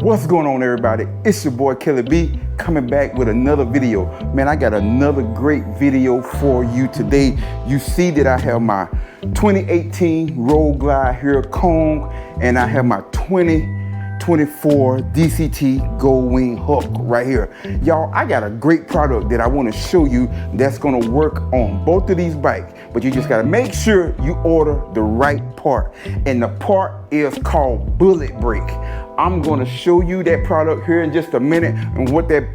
What's going on, everybody? It's your boy Kelly B coming back with another video. Man, I got another great video for you today. You see that I have my 2018 Road Glide here, Khrome, and I have my 2024 DCT Gold Wing Hook right here. Y'all, I got a great product that I want to show you that's going to work on both of these bikes, but you just got to make sure you order the right part, and the part is called bullet brake. I'm going to show you that product here in just a minute and what that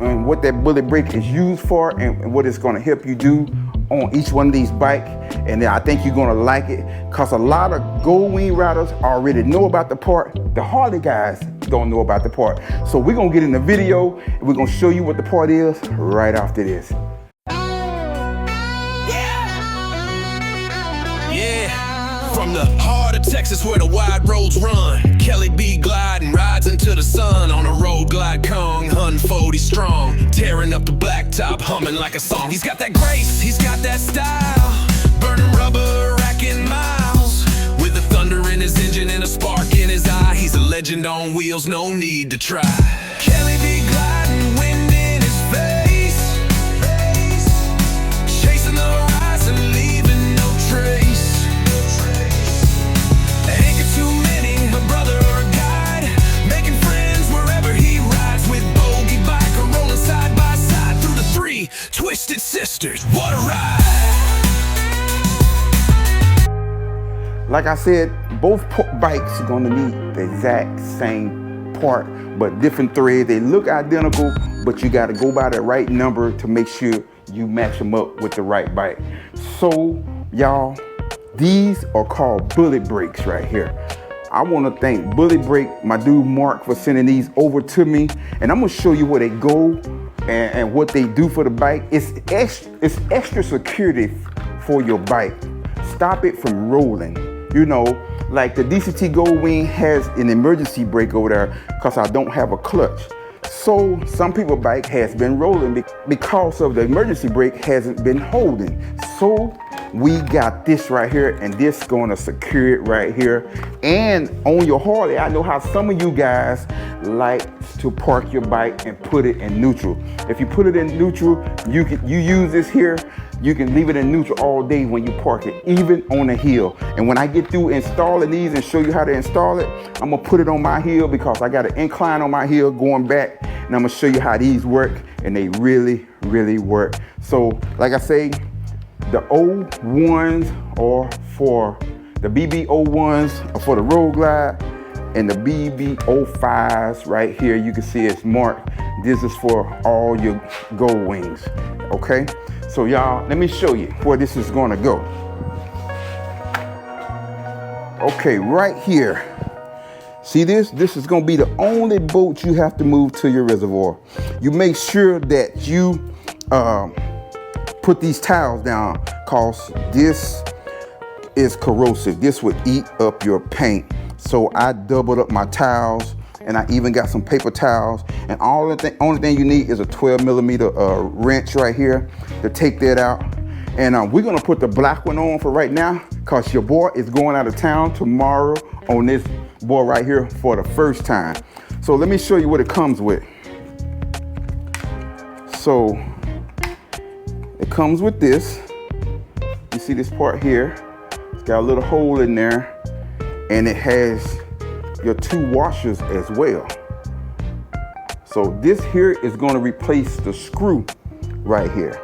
bullet brake is used for and what it's going to help you do on each one of these bikes. And I think you're going to like it because a lot of Gold Wing riders already know about the part. The Harley guys don't know about the part. So we're going to get in the video and we're going to show you what the part is right after this. Yeah, from the heart of Texas where the wide roads run, Kelly B gliding, rides into the sun on a road glide Kong, 140 strong, tearing up the blacktop, humming like a song. He's got that grace, he's got that style, burning rubber, racking miles, with a thunder in his engine and a spark in his eye. He's a legend on wheels, no need to try. Kelly B gliding, wind in his face, chasing the horizon, leaving no trace. Ain't got too many, a brother or a guide, making friends wherever he rides, with bogey bike or rolling side by side through the three twisted sisters. What a ride! Like I said, both bikes are gonna need the exact same part, but different thread. They look identical, but you gotta go by the right number to make sure you match them up with the right bike. So, y'all, these are called bullet brakes right here. I wanna thank Bullet Brake, my dude Mark, for sending these over to me. And I'm gonna show you where they go and what they do for the bike. It's extra security for your bike. Stop it from rolling. You know, like the DCT Gold Wing has an emergency brake over there because I don't have a clutch. So some people's bike has been rolling because of the emergency brake hasn't been holding. So we got this right here, and this going to secure it right here. And on your Harley, I know how some of you guys like to park your bike and put it in neutral. If you put it in neutral, you use this here, you can leave it in neutral all day when you park it, even on a hill. And when I get through installing these and show you how to install it, I'm gonna put it on my hill because I got an incline on my hill going back, and I'm gonna show you how these work, and they really, really work. So, like I say, the O1s are for the BB01s are for the Road Glide, and the BB05s right here, you can see it's marked. This is for all your Gold Wings, okay? So y'all, let me show you where this is gonna go. Okay, right here. See this? This is gonna be the only boat you have to move to your reservoir. You make sure that you put these towels down, cause this is corrosive. This would eat up your paint. So I doubled up my towels, and I even got some paper towels. And only thing you need is a 12mm wrench right here to take that out. And we're gonna put the black one on for right now, cause your boy is going out of town tomorrow on this boy right here for the first time. So let me show you what it comes with. So it comes with this. You see this part here? It's got a little hole in there, and it has your two washers as well. So this here is going to replace the screw right here.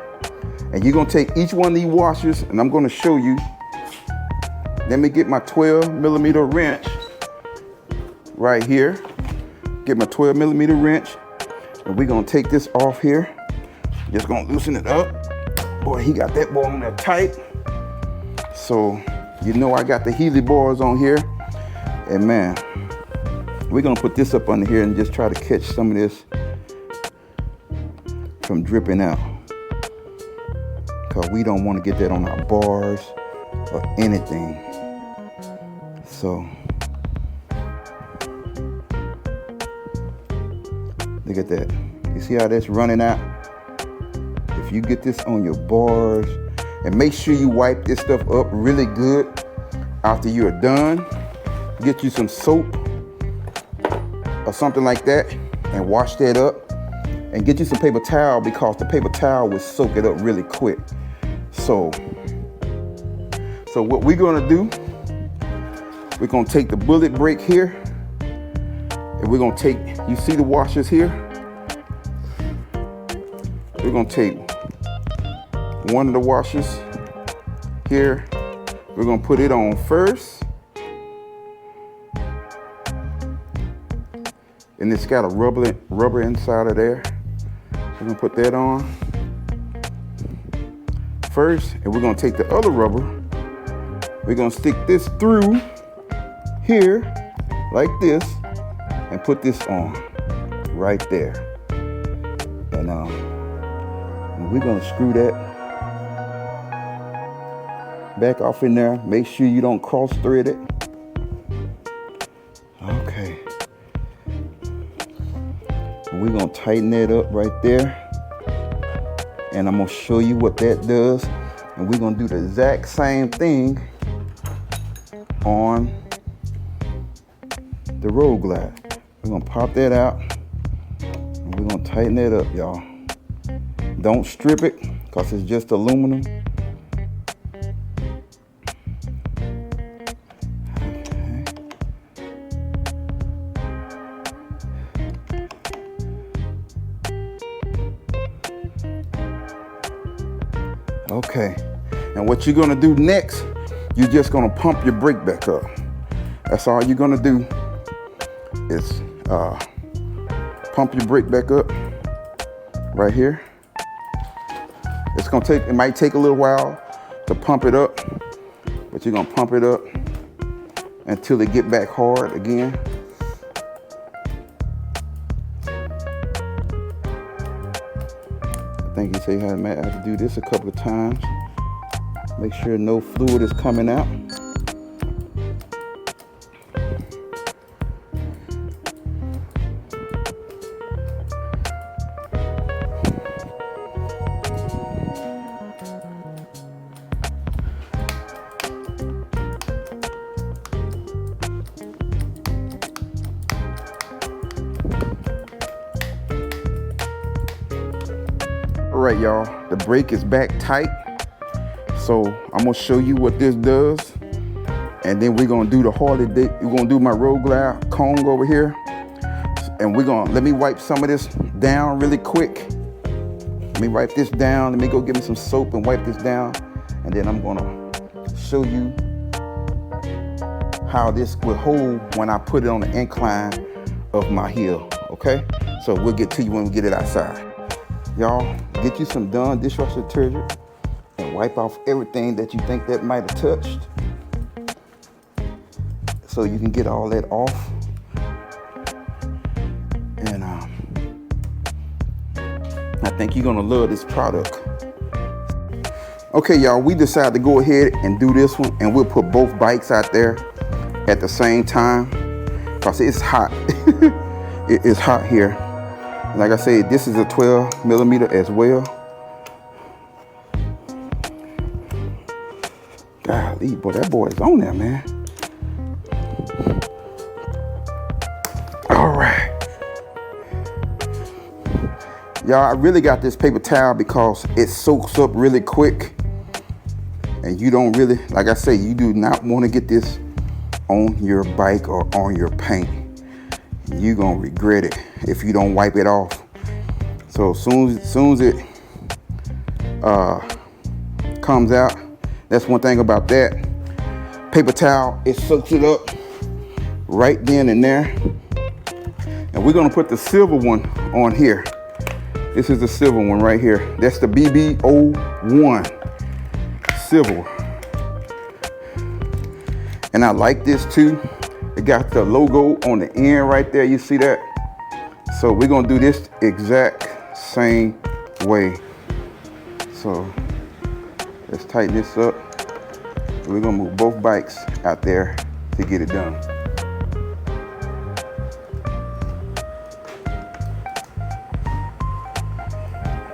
And you're going to take each one of these washers, and I'm going to show you. Let me get my 12mm wrench right here. Get my 12mm wrench, and we're going to take this off here. Just going to loosen it up. Boy, he got that boy on there tight. So, you know I got the Healy bars on here. And man, we're gonna put this up under here and just try to catch some of this from dripping out, because we don't want to get that on our bars or anything. So look at that. You see how that's running out? If you get this on your bars, and make sure you wipe this stuff up really good after you're done. Get you some soap or something like that and wash that up. And get you some paper towel, because the paper towel will soak it up really quick. So what we're gonna do, we're gonna take the bullet brake here, and we're gonna take, you see the washers here? We're gonna take one of the washers here. We're gonna put it on first. And it's got a rubber inside of there. We're gonna put that on first, and we're gonna take the other rubber. We're gonna stick this through here like this and put this on right there. And we're gonna screw that back off in there. Make sure you don't cross thread it. Okay. And we're gonna tighten that up right there. And I'm gonna show you what that does. And we're gonna do the exact same thing on the Road Glide. We're gonna pop that out and we're gonna tighten that up, y'all. Don't strip it, because it's just aluminum. Okay, and what you're gonna do next, you're just gonna pump your brake back up. That's all you're gonna do is pump your brake back up right here. It's gonna take, it might take a little while to pump it up, but you're gonna pump it up until it get back hard again. I think he said I might have to do this a couple of times. Make sure no fluid is coming out. All right, y'all, the brake is back tight. So I'm gonna show you what this does. And then we're gonna do the Harley, we're gonna do my Road Glide cone over here. And we're gonna, let me wipe some of this down really quick. Let me wipe this down. Let me go get me some soap and wipe this down. And then I'm gonna show you how this will hold when I put it on the incline of my heel, okay? So we'll get to you when we get it outside. Y'all, get you some Dawn dishwasher detergent and wipe off everything that you think that might have touched, so you can get all that off. And I think you're gonna love this product. Okay, y'all, we decided to go ahead and do this one, and we'll put both bikes out there at the same time, because it's hot. It is hot here. Like I said, this is a 12 millimeter as well. Golly, boy, that boy is on there, man. All right. Y'all, I really got this paper towel because it soaks up really quick. And you don't really, like I say, you do not want to get this on your bike or on your paint. You're gonna regret it if you don't wipe it off. So as soon as it comes out, that's one thing about that. Paper towel, it soaks it up right then and there. And we're gonna put the silver one on here. This is the silver one right here. That's the BB01 silver. And I like this too. It got the logo on the end right there. You see that? So we're gonna do this exact same way. So let's tighten this up. We're gonna move both bikes out there to get it done.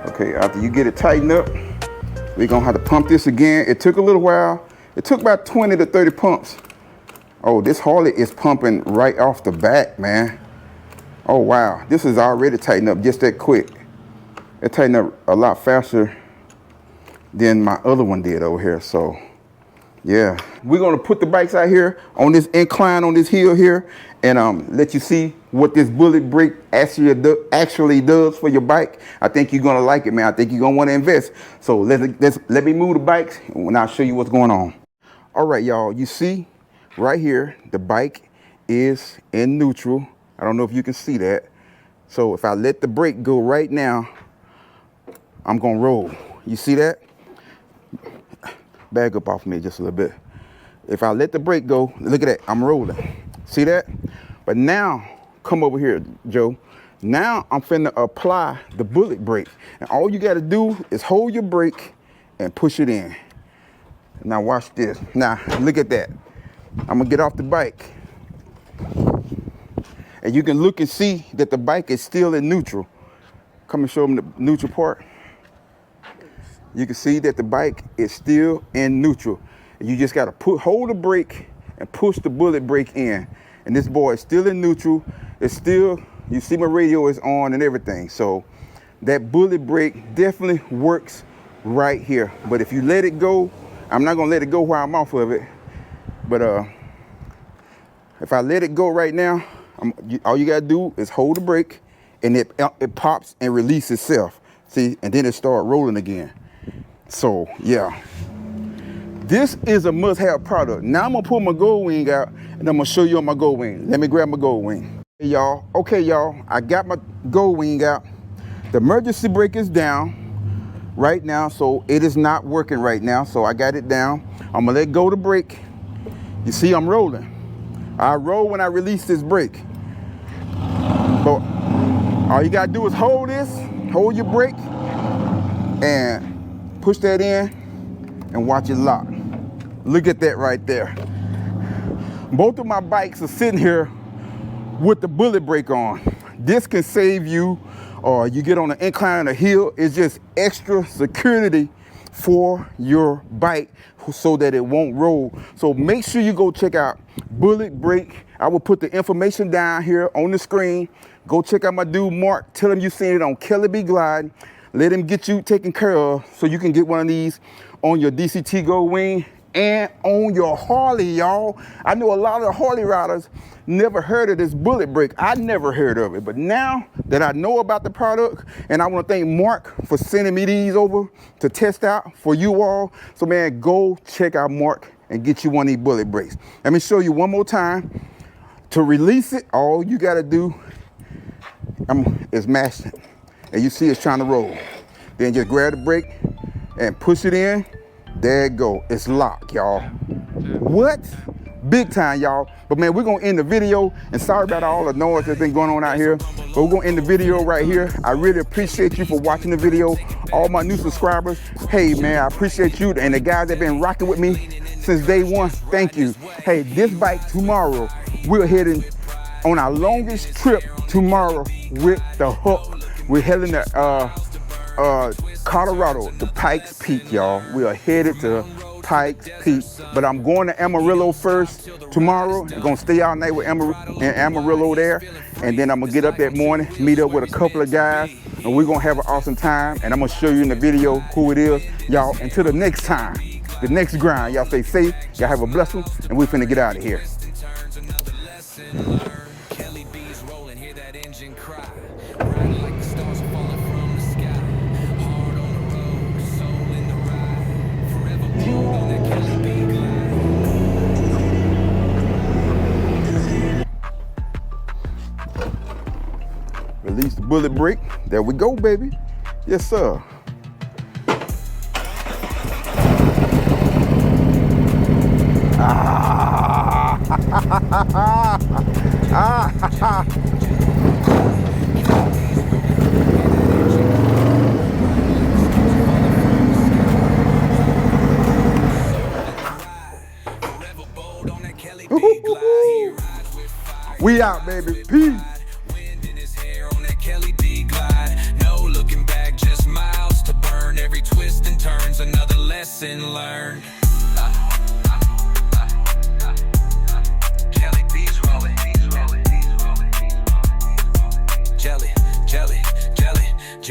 Okay, after you get it tightened up, we're gonna have to pump this again. It took a little while. It took about 20 to 30 pumps. Oh, this Harley is pumping right off the bat, man. Oh wow, this is already tightened up just that quick. It tightened up a lot faster than my other one did over here. So yeah, we're gonna put the bikes out here on this incline, on this hill here, and let you see what this bullet brake actually does for your bike. I think you're gonna like it, man. I think you're gonna want to invest. So let me move the bikes and I'll show you what's going on. All right, y'all, you see right here, the bike is in neutral. I don't know if you can see that. So if I let the brake go right now, I'm gonna roll. You see that? Back up off me just a little bit. If I let the brake go, look at that, I'm rolling. See that? But now, come over here, Joe. Now I'm finna apply the bullet brake. And all you gotta do is hold your brake and push it in. Now watch this. Now, look at that. I'm gonna get off the bike. And you can look and see that the bike is still in neutral. Come and show them the neutral part. You can see that the bike is still in neutral. And you just gotta hold the brake and push the bullet brake in. And this boy is still in neutral. It's still, you see my radio is on and everything. So that bullet brake definitely works right here. But if you let it go, I'm not gonna let it go while I'm off of it. But if I let it go right now, all you gotta do is hold the brake and it pops and releases itself. See, and then it start rolling again. So yeah, this is a must-have product. Now I'm gonna pull my gold wing out and I'm gonna show you on my gold wing. Let me grab my gold wing. Hey, y'all, okay y'all, I got my gold wing out. The emergency brake is down right now, so it is not working right now. So I got it down. I'm gonna let go the brake. You see I'm rolling. I roll when I release this brake. But all you gotta do is hold your brake and push that in and watch it lock. Look at that right there. Both of my bikes are sitting here with the bullet brake on. This can save you, or you get on an incline or a hill, it's just extra security for your bike so that it won't roll. So make sure you go check out bullet brake. I will put the information down here on the screen. Go check out my dude Mark. Tell him you seen it on Kelly B Glide. Let him get you taken care of so you can get one of these on your DCT Gold Wing and on your Harley, y'all. I know a lot of Harley riders never heard of this bullet brake. I never heard of it, but now that I know about the product, and I want to thank Mark for sending me these over to test out for you all. So man, go check out Mark and get you one of these bullet brakes. Let me show you one more time. To release it, all you gotta do is mash it. And you see it's trying to roll. Then just grab the brake and push it in. There it go, it's locked, y'all. What? Big time, y'all. But man, we're gonna end the video, and sorry about all the noise that's been going on out here, but we're gonna end the video right here. I really appreciate you for watching the video. All my new subscribers, hey man, I appreciate you, and the guys that been rocking with me since day one, thank you. Hey, this bike tomorrow, we're heading on our longest trip tomorrow with the Hook. We're heading to Colorado, to Pikes Peak, y'all. We are headed to Pikes Peak, but I'm going to Amarillo first tomorrow. I'm gonna stay all night with Amarillo there, and then I'm gonna get up that morning, meet up with a couple of guys, and we're gonna have an awesome time, and I'm gonna show you in the video who it is. Y'all, until the next time, the next grind, y'all stay safe, y'all have a blessed one, and we finna get out of here. Release the bullet brake. There we go, baby. Yes, sir. We out, baby. Peace. Every twist and turns, another lesson learned. Kelly B's rolling. jelly, jelly.